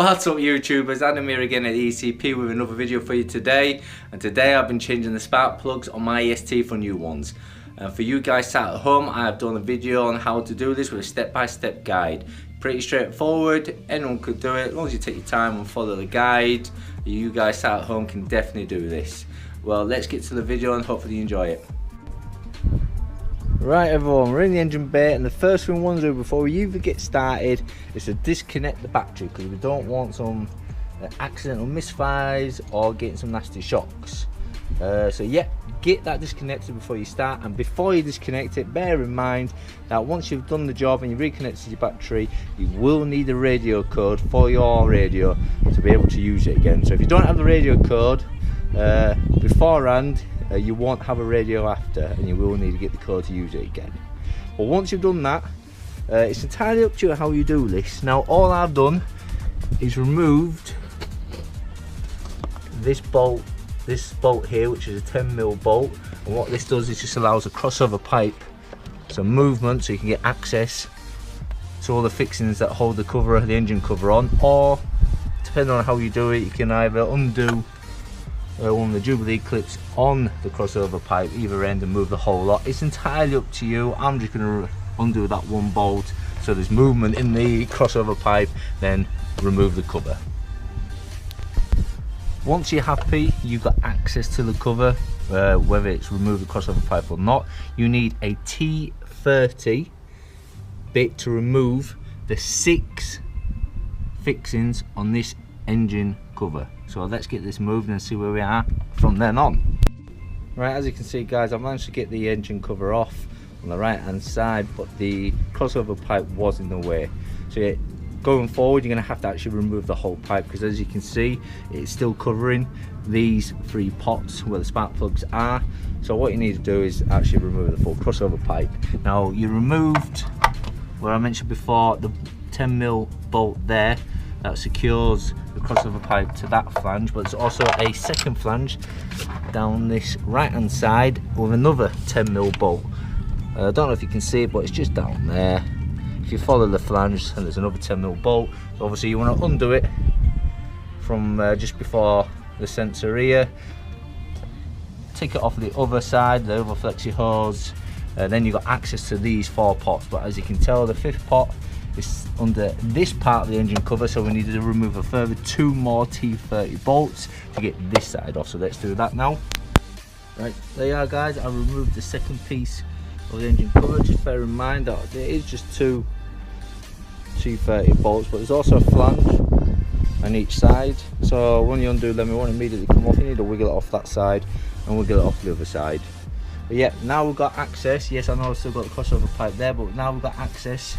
What's up YouTubers, Adam here again at ECP with another video for you today. And today I've been changing the spark plugs on my EST for new ones. And for you guys sat at home, I have done a video on how to do this with a step-by-step guide. Pretty straightforward, anyone could do it, as long as you take your time and follow the guide. You guys sat at home can definitely do this. Well, let's get to the video and hopefully you enjoy it. Right everyone, we're in the engine bay, and the first thing we want to do before we even get started is to disconnect the battery, because we don't want some accidental misfires or getting some nasty shocks. So yeah, get that disconnected before you start, and before you disconnect it, bear in mind that once you've done the job and you've reconnected your battery, you will need a radio code for your radio to be able to use it again. So if you don't have the radio code beforehand, you won't have a radio after, and you will need to get the code to use it again. But once you've done that, it's entirely up to you how you do this. Now all I've done is removed this bolt here, which is a 10mm bolt, and what this does is just allows a crossover pipe some movement, so you can get access to all the fixings that hold the engine cover on, or depending on how you do it, you can either undo one of the Jubilee clips on the crossover pipe either end and move the whole lot. It's entirely up to you. I'm just going to undo that one bolt so there's movement in the crossover pipe, then remove the cover. Once you're happy you've got access to the cover, whether it's remove the crossover pipe or not, you need a T30 bit to remove the 6 fixings on this engine cover. So let's get this moved and see where we are from then on. Right, as you can see guys, I've managed to get the engine cover off on the right hand side, but the crossover pipe was in the way. So yeah, going forward you're going to have to actually remove the whole pipe, because as you can see it's still covering these 3 pots where the spark plugs are. So what you need to do is actually remove the full crossover pipe. Now you removed, where I mentioned before, the 10mm bolt there that secures the crossover pipe to that flange, but there's also a second flange down this right hand side with another 10mm bolt. I don't know if you can see it, but it's just down there. If you follow the flange, and there's another 10mm bolt, so obviously you want to undo it from just before the sensor here, take it off the other side, the other flexi hose, then you've got access to these 4 pots. But as you can tell, the 5th pot is under this part of the engine cover, so we need to remove a further 2 more T30 bolts to get this side off. So let's do that now. Right, there you are guys, I removed the second piece of the engine cover. Just bear in mind that there is just 2 T30 bolts, but there's also a flange on each side. So when you undo them, it won't immediately come off. You need to wiggle it off that side and wiggle it off the other side. But yeah, now we've got access. Yes, I know I've still got the crossover pipe there, but now we've got access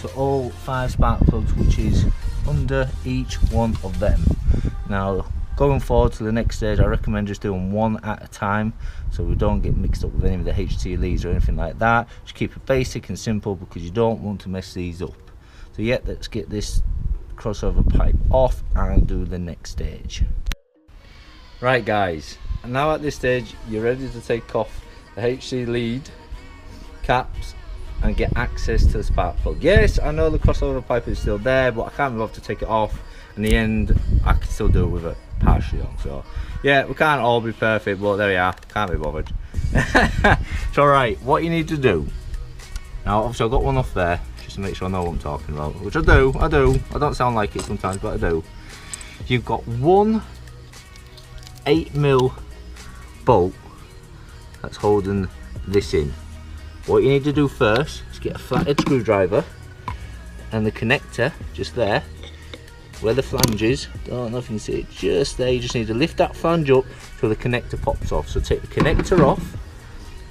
to all 5 spark plugs, which is under each one of them. Now going forward to the next stage, I recommend just doing one at a time, so we don't get mixed up with any of the HT leads or anything like that. Just keep it basic and simple, because you don't want to mess these up. So yeah, let's get this crossover pipe off and do the next stage. Right guys, and now at this stage you're ready to take off the HT lead caps and get access to the spark plug. Yes, I know the crossover pipe is still there, but I can't be bothered to take it off. In the end, I can still do it with it partially on. So yeah, we can't all be perfect, but there we are, can't be bothered. So right, what you need to do now, obviously I've got one off there just to make sure I know what I'm talking about, which I do. I don't sound like it sometimes, but I do. You've got one 8mm bolt that's holding this in. What you need to do first is get a flathead screwdriver and the connector just there where the flange is. Don't know if you can see it, just there. You just need to lift that flange up till the connector pops off. So take the connector off,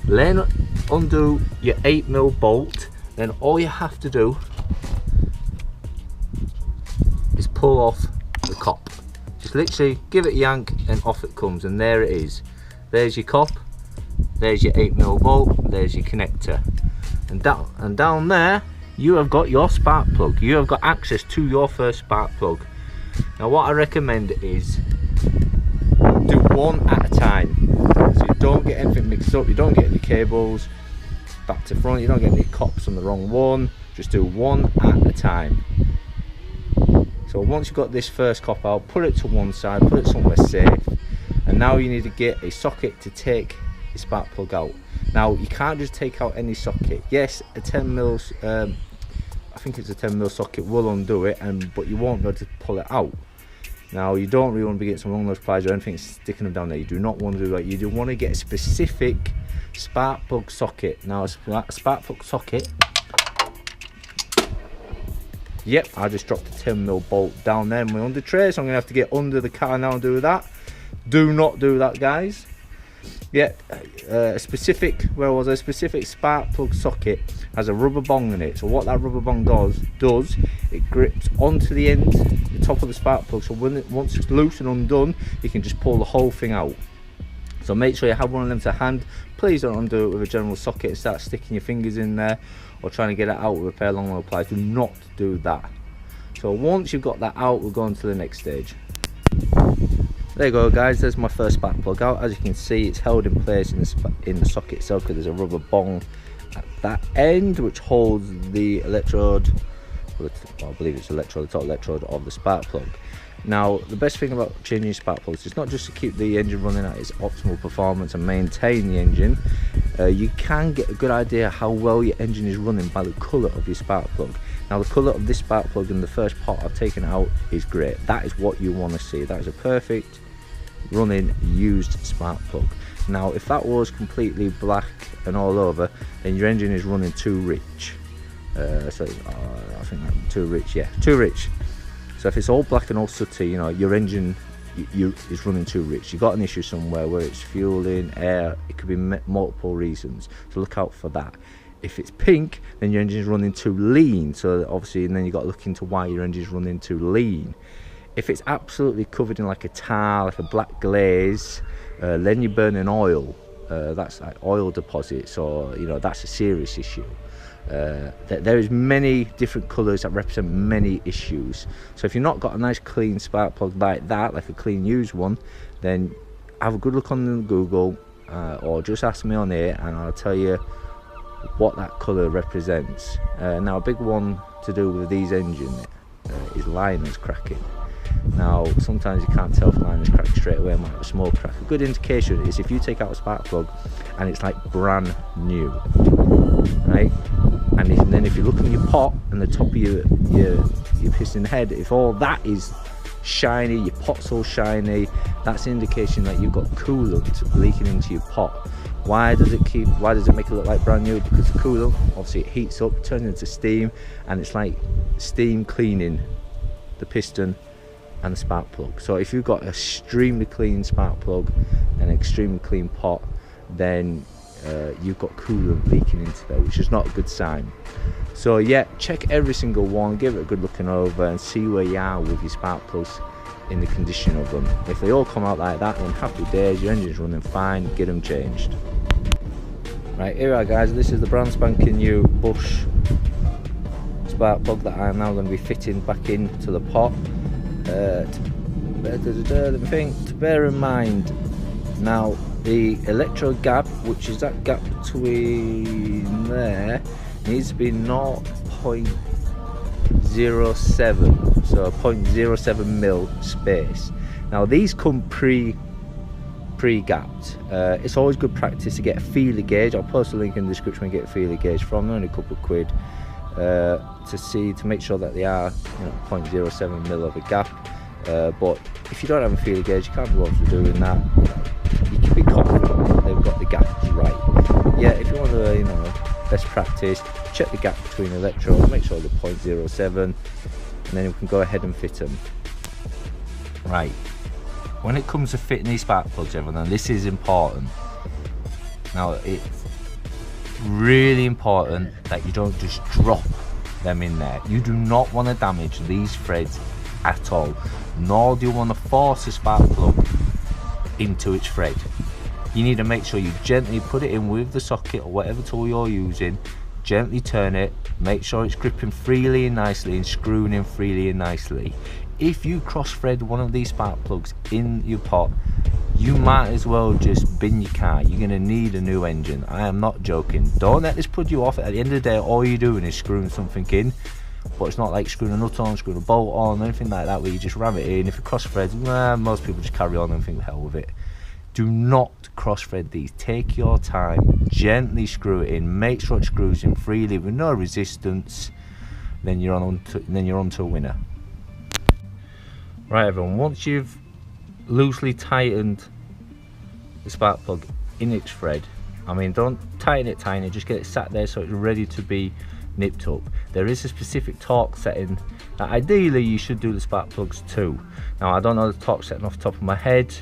then undo your 8mm bolt. Then all you have to do is pull off the cop. Just literally give it a yank and off it comes, and there it is. There's your cop. There's your 8mm bolt, there's your connector, and down there you have got your spark plug. You have got access to your first spark plug. Now what I recommend is do one at a time, so you don't get anything mixed up, you don't get any cables back to front, you don't get any cops on the wrong one. Just do one at a time. So So once you've got this first cop out, put it to one side, put it somewhere safe, and now you need to get a socket to take your spark plug out. Now you can't just take out any socket. Yes, a 10mm, I think it's a 10mm socket will undo it, but you won't be able to pull it out. Now you don't really want to be getting some long nose pliers or anything sticking them down there. You do not want to do that. You do want to get a specific spark plug socket. Now a spark plug socket, yep, I just dropped a 10mm bolt down there in my under tray, so I'm going to have to get under the car now and do that. Do not do that, guys. Yeah, a specific spark plug socket has a rubber bong in it. So what that rubber bong does it grips onto the end, the top of the spark plug. So once it's loose and undone, you can just pull the whole thing out. So make sure you have one of them to hand. Please don't undo it with a general socket and start sticking your fingers in there or trying to get it out with a pair of long nose pliers. Do not do that. So once you've got that out, we'll go on to the next stage. There you go, guys, there's my first spark plug out. As you can see, it's held in place in the socket itself because there's a rubber bong at that end which holds the electrode, well, I believe it's the top electrode of the spark plug. Now the best thing about changing spark plugs is not just to keep the engine running at its optimal performance and maintain the engine. You can get a good idea how well your engine is running by the colour of your spark plug. Now the colour of this spark plug in the first pot I've taken out is great. That is what you want to see. That is a perfect running used spark plug. Now if that was completely black and all over, then your engine is running too rich. I think that's too rich, yeah, too rich. So if it's all black and all sooty, you know, your engine is running too rich. You've got an issue somewhere where it's fueling, air, it could be multiple reasons, so look out for that. If it's pink, then your engine is running too lean, so obviously, and then you've got to look into why your engine is running too lean. If it's absolutely covered in like a tar, like a black glaze, then you're burning oil. That's like oil deposits, or you know, that's a serious issue. There is many different colours that represent many issues. So if you've not got a nice clean spark plug like that, like a clean used one, then have a good look on Google, or just ask me on here and I'll tell you what that colour represents. Now a big one to do with these engines is liners cracking. Now sometimes you can't tell if liners crack straight away, it might have a small crack. A good indication is if you take out a spark plug and it's like brand new, right? And then if you look in your pot and the top of your piston head, if all that is shiny, your pot's all shiny, that's an indication that you've got coolant leaking into your pot. Why does it make it look like brand new? Because the coolant, obviously it heats up, turns into steam, and it's like steam cleaning the piston and the spark plug. So if you've got an extremely clean spark plug and an extremely clean pot, then you've got coolant leaking into there, which is not a good sign. So yeah, check every single one, give it a good looking over and see where you are with your spark plugs in the condition of them. If they all come out like that, then happy days, your engine's running fine, get them changed. Right, here we are, guys, this is the brand spanking new Bush spark plug that I am now going to be fitting back into the pot. Let me think, to bear in mind, now the electrode gap, which is that gap between there, needs to be 0.07, so 0.07 mil space. Now these come pre-gapped. It's always good practice to get a feeler gauge. I'll post a link in the description where you get a feeler gauge from, only a couple of quid, to make sure that they are, you know, 0.07 mil of a gap. But if you don't have a feeler gauge, you can't be bothered doing that. You can be confident they've got the gaps right. Yeah, if you want to, you know, best practice, check the gap between electrodes, make sure they're 0.07, and then we can go ahead and fit them. Right, when it comes to fitting these spark plugs, everyone, this is important. Now it's really important that you don't just drop them in there. You do not want to damage these threads at all, nor do you want to force a spark plug into its thread. You need to make sure you gently put it in with the socket or whatever tool you're using, gently turn it, make sure it's gripping freely and nicely and screwing in freely and nicely. If you cross thread one of these spark plugs in your pot, you might as well just bin your car. You're going to need a new engine. I am not joking. Don't let this put you off. At the end of the day, all you're doing is screwing something in. but it's not like screwing a nut on, screwing a bolt on, anything like that where you just ram it in. If it cross threads, most people just carry on and think the hell with it. Do not cross thread these. Take your time, gently screw it in, make sure it screws in freely with no resistance. Then you're on to a winner. Right everyone, once you've loosely tightened the spark plug in its thread, I mean, don't tighten it tiny, just get it sat there so it's ready to be nipped up. There is a specific torque setting that ideally you should do the spark plugs to. Now I don't know the torque setting off the top of my head.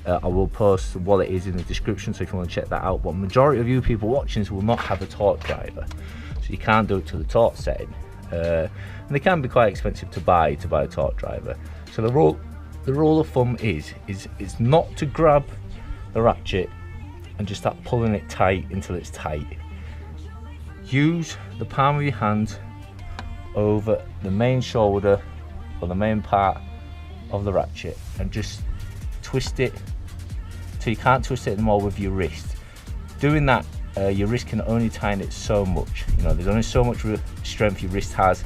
I will post what it is in the description, so if you want to check that out. But majority of you people watching this will not have a torque driver, so you can't do it to the torque setting. And they can be quite expensive to buy a torque driver. So the rule of thumb is not to grab the ratchet and just start pulling it tight until it's tight. Use the palm of your hand over the main shoulder or the main part of the ratchet and just twist it till you can't twist it anymore with your wrist. Doing that, your wrist can only tighten it so much. You know, there's only so much strength your wrist has,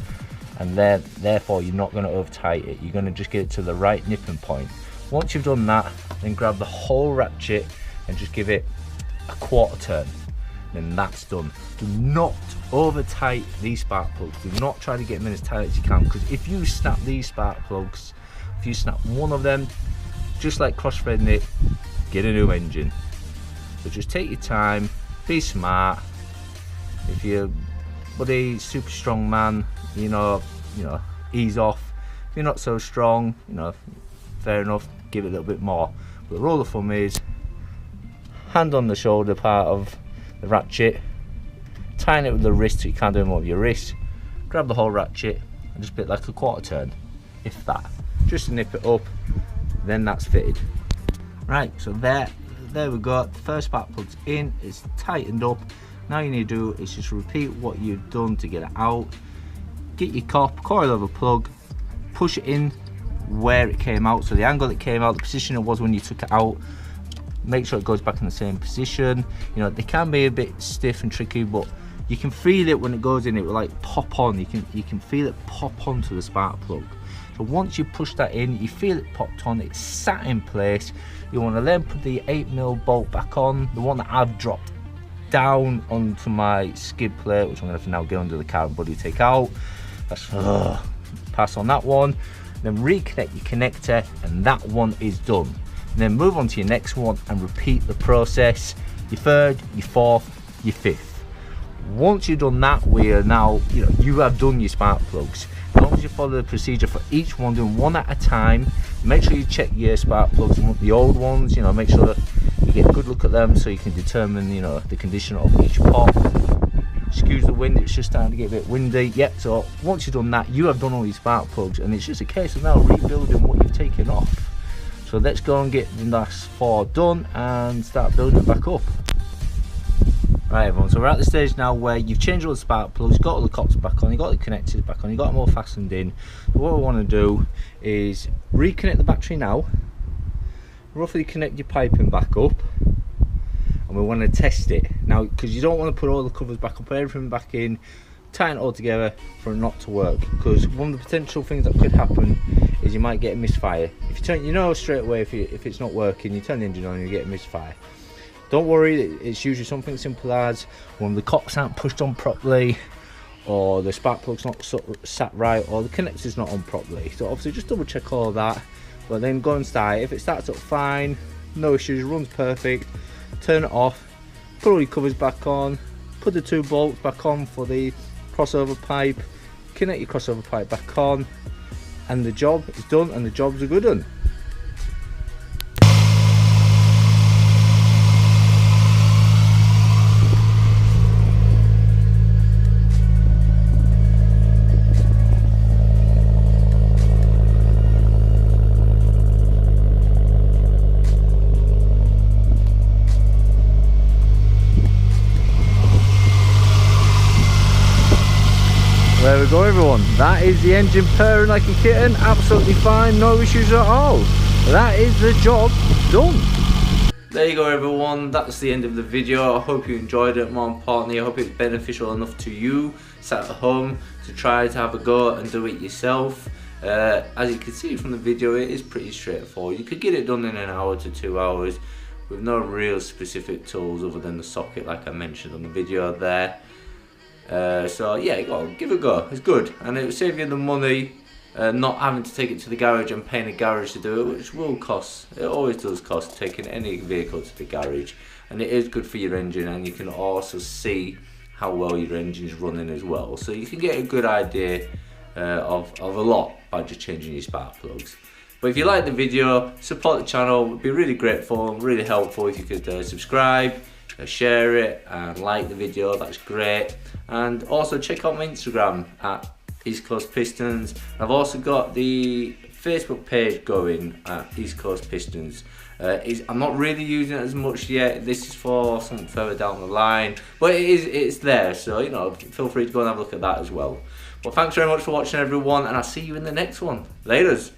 and therefore you're not going to over tighten it. You're going to just get it to the right nipping point. Once you've done that, then grab the whole ratchet and just give it a quarter turn. Then that's done. Do not over tight these spark plugs. Do not try to get them in as tight as you can, because if you snap these spark plugs, if you snap one of them, just like cross threading it, get a new engine. So just take your time, be smart. If you're buddy super strong man, you know, ease off. If you're not so strong, you know, fair enough, give it a little bit more. But the rule of thumb is hand on the shoulder part of the ratchet, tighten it with the wrist so you can't do it more with your wrist, grab the whole ratchet and just bit like a quarter turn, if that, just to nip it up. Then that's fitted. Right, so there we go. The first spark plug's in, it's tightened up. Now you need to do is just repeat what you've done to get it out. Get your coil-over plug, push it in where it came out, so the angle it came out, the position it was when you took it out. Make sure it goes back in the same position. You know, they can be a bit stiff and tricky, but you can feel it when it goes in. It will like pop on. You can feel it pop onto the spark plug. So once you push that in, you feel it popped on, it's sat in place. You want to then put the 8mm bolt back on, the one that I've dropped down onto my skid plate, which I'm going to have to now get under the car and buddy take out. That's pass on that one. Then reconnect your connector, and that one is done. And then move on to your next one and repeat the process. Your third, your fourth, your fifth. Once you've done that, we are now, you have done your spark plugs. As long as you follow the procedure for each one, doing one at a time. Make sure you check your spark plugs, the old ones, make sure that you get a good look at them so you can determine, the condition of each pot. Excuse the wind, it's just starting to get a bit windy. Yep, so once you've done that, you have done all your spark plugs, and it's just a case of now rebuilding what you've taken off. So let's go and get the last 4 done and start building it back up. Right everyone, so we're at the stage now where you've changed all the spark plugs, got all the cops back on, you got the connectors back on, you got them all fastened in. So what we want to do is reconnect the battery now, roughly connect your piping back up, and we want to test it. Now, because you don't want to put all the covers back up, everything back in, tighten it all together for it not to work, because one of the potential things that could happen is you might get a misfire. If you turn, straight away if it's not working, you turn the engine on and you get a misfire. Don't worry, it's usually something simple as when the cops aren't pushed on properly, or the spark plug's not sat right, or the connector's not on properly. So obviously just double check all that, but then go and start. If it starts up fine, no issues, runs perfect, turn it off, put all your covers back on, put the 2 bolts back on for the crossover pipe, connect your crossover pipe back on, and the job is done, and the job's a good one. There we go everyone, that is the engine purring like a kitten, absolutely fine, no issues at all. That is the job done. there you go everyone, that's the end of the video. I hope you enjoyed it. More importantly, I hope it's beneficial enough to you sat at home to try to have a go and do it yourself. As you can see from the video, it is pretty straightforward. You could get it done in an hour to 2 hours with no real specific tools other than the socket like I mentioned on the video there. So yeah, give it a go, it's good, and it will save you the money not having to take it to the garage and paying a garage to do it, which will cost. It always does cost taking any vehicle to the garage, and it is good for your engine, and you can also see how well your engine is running as well, so you can get a good idea of a lot by just changing your spark plugs. But if you like the video, support the channel, it would be really grateful, really helpful if you could subscribe, share it and like the video, that's great. And also check out my Instagram at East Coast Pistons. I've also got the Facebook page going at East Coast Pistons. I'm not really using it as much yet. This is for something further down the line, but it's there, so you know, feel free to go and have a look at that as well. Well, thanks very much for watching everyone, and I'll see you in the next one. Laters.